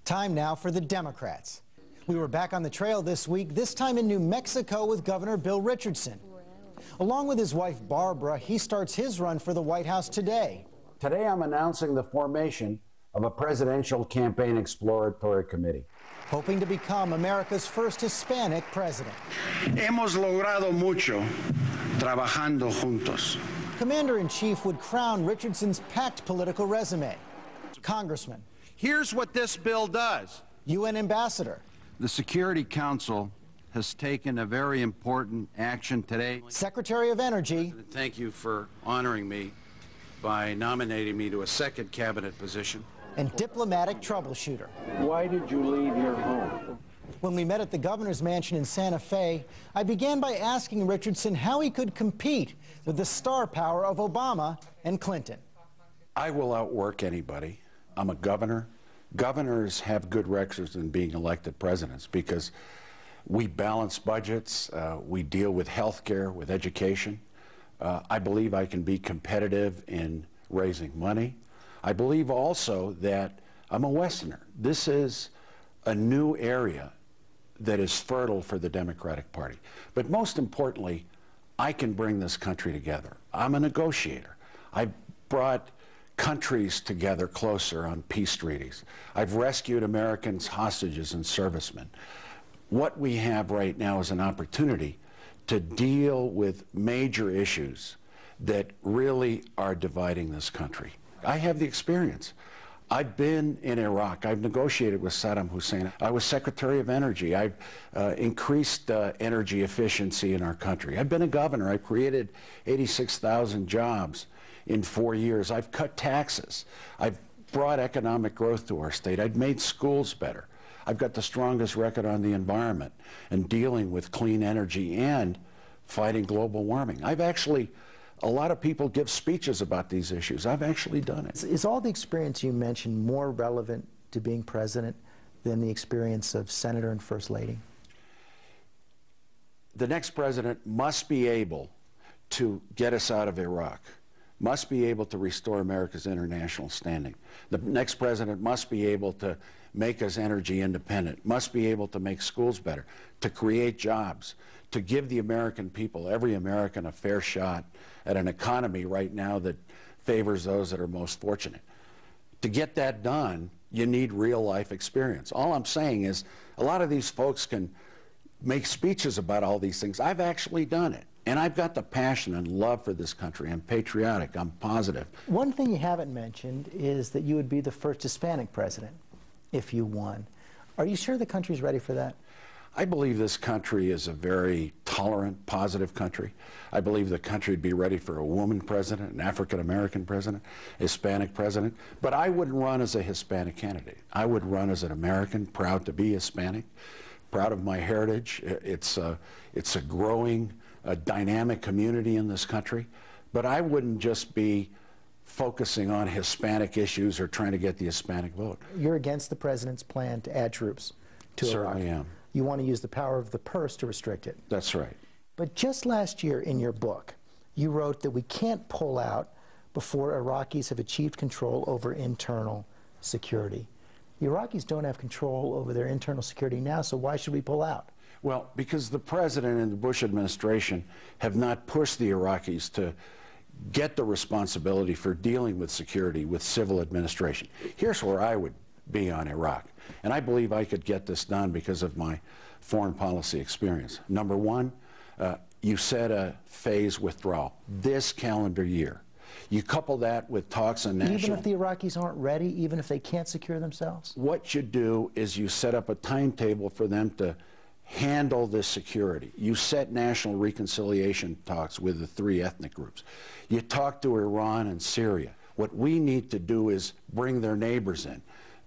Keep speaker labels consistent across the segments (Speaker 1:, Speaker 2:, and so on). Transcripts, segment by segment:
Speaker 1: Time now for the Democrats. We were back on the trail this week, this time in New Mexico with Governor Bill Richardson. Along with his wife Barbara, he starts his run for the White House today.
Speaker 2: Today I'm announcing the formation of a presidential campaign exploratory committee,
Speaker 1: hoping to become America's first Hispanic president.
Speaker 3: Hemos logrado mucho trabajando juntos.
Speaker 1: Commander-in-Chief would crown Richardson's packed political resume. Congressman.
Speaker 4: Here's what this bill does.
Speaker 1: UN Ambassador.
Speaker 4: The Security Council has taken a very important action today.
Speaker 1: Secretary of Energy.
Speaker 4: Thank you for honoring me by nominating me to a second cabinet position.
Speaker 1: And diplomatic troubleshooter.
Speaker 2: Why did you leave your home?
Speaker 1: When we met at the governor's mansion in Santa Fe, I began by asking Richardson how he could compete with the star power of Obama and Clinton.
Speaker 2: I will outwork anybody. I'm a governor. Governors have good records in being elected presidents because we balance budgets, we deal with health care, with education. I believe I can be competitive in raising money. I believe also that I'm a Westerner. This is a new area that is fertile for the Democratic Party. But most importantly, I can bring this country together. I'm a negotiator. I've brought countries together closer on peace treaties. I've rescued Americans, hostages, and servicemen. What we have right now is an opportunity to deal with major issues that really are dividing this country. I have the experience. I've been in Iraq. I've negotiated with Saddam Hussein. I was Secretary of Energy. I've increased energy efficiency in our country. I've been a governor. I've created 86,000 jobs in 4 years. I've cut taxes. I've brought economic growth to our state. I've made schools better. I've got the strongest record on the environment and dealing with clean energy and fighting global warming. A lot of people give speeches about these issues. I've actually done it.
Speaker 1: Is all the experience you mentioned more relevant to being president than the experience of Senator and First Lady?
Speaker 2: The next president must be able to get us out of Iraq, must be able to restore America's international standing. The next president must be able to make us energy independent, must be able to make schools better, to create jobs, to give the American people, every American, a fair shot at an economy right now that favors those that are most fortunate. To get that done, you need real-life experience. All I'm saying is a lot of these folks can make speeches about all these things. I've actually done it. And I've got the passion and love for this country. I'm patriotic. I'm positive.
Speaker 1: One thing you haven't mentioned is that you would be the first Hispanic president if you won. Are you sure the country's ready for that?
Speaker 2: I believe this country is a very tolerant, positive country. I believe the country would be ready for a woman president, an African-American president, Hispanic president. But I wouldn't run as a Hispanic candidate. I would run as an American, proud to be Hispanic, proud of my heritage. It's a growing, dynamic community in this country. But I wouldn't just be focusing on Hispanic issues or trying to get the Hispanic vote.
Speaker 1: You're against the president's plan to add troops to Iraq.
Speaker 2: Certainly am.
Speaker 1: You want to use the power of the purse to restrict it.
Speaker 2: That's right.
Speaker 1: But just last year in your book, you wrote that we can't pull out before Iraqis have achieved control over internal security. The Iraqis don't have control over their internal security now, so why should we pull out?
Speaker 2: Well, because the president and the Bush administration have not pushed the Iraqis to get the responsibility for dealing with security with civil administration. Here's where I would be on Iraq. And I believe I could get this done because of my foreign policy experience. Number one, you set a phase withdrawal this calendar year. You couple that with talks on national...
Speaker 1: Even if the Iraqis aren't ready, even if they can't secure themselves?
Speaker 2: What you do is you set up a timetable for them to handle this security. You set national reconciliation talks with the three ethnic groups. You talk to Iran and Syria. What we need to do is bring their neighbors in.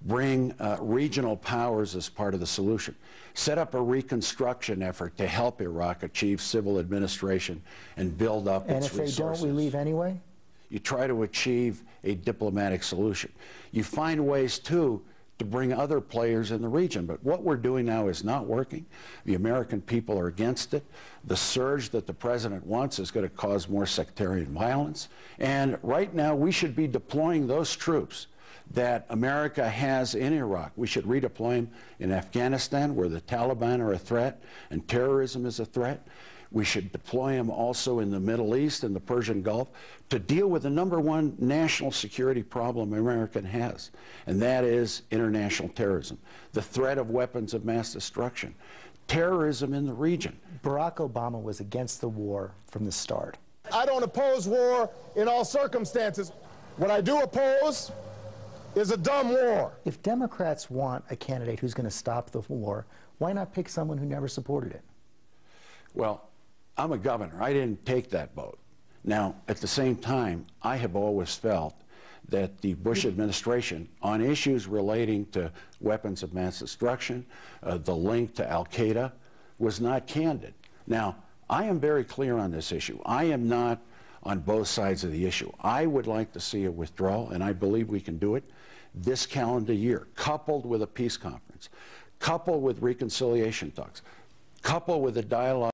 Speaker 2: Bring regional powers as part of the solution. Set up a reconstruction effort to help Iraq achieve civil administration and build up its resources.
Speaker 1: And if they don't, we leave anyway?
Speaker 2: You try to achieve a diplomatic solution. You find ways, too, to bring other players in the region. But what we're doing now is not working. The American people are against it. The surge that the president wants is going to cause more sectarian violence. And right now, we should be deploying those troops that America has in Iraq. We should redeploy them in Afghanistan, where the Taliban are a threat and terrorism is a threat. We should deploy them also in the Middle East and the Persian Gulf to deal with the #1 national security problem America has, and that is international terrorism, the threat of weapons of mass destruction, terrorism in the region.
Speaker 1: Barack Obama was against the war from the start.
Speaker 5: I don't oppose war in all circumstances. What I do oppose is a dumb war.
Speaker 1: If Democrats want a candidate who's going to stop the war, why not pick someone who never supported it?
Speaker 2: Well, I'm a governor. I didn't take that vote. Now, at the same time, I have always felt that the Bush administration, on issues relating to weapons of mass destruction, the link to al-Qaeda, was not candid. Now, I am very clear on this issue. I am not on both sides of the issue. I would like to see a withdrawal, and I believe we can do it this calendar year, coupled with a peace conference, coupled with reconciliation talks, coupled with a dialogue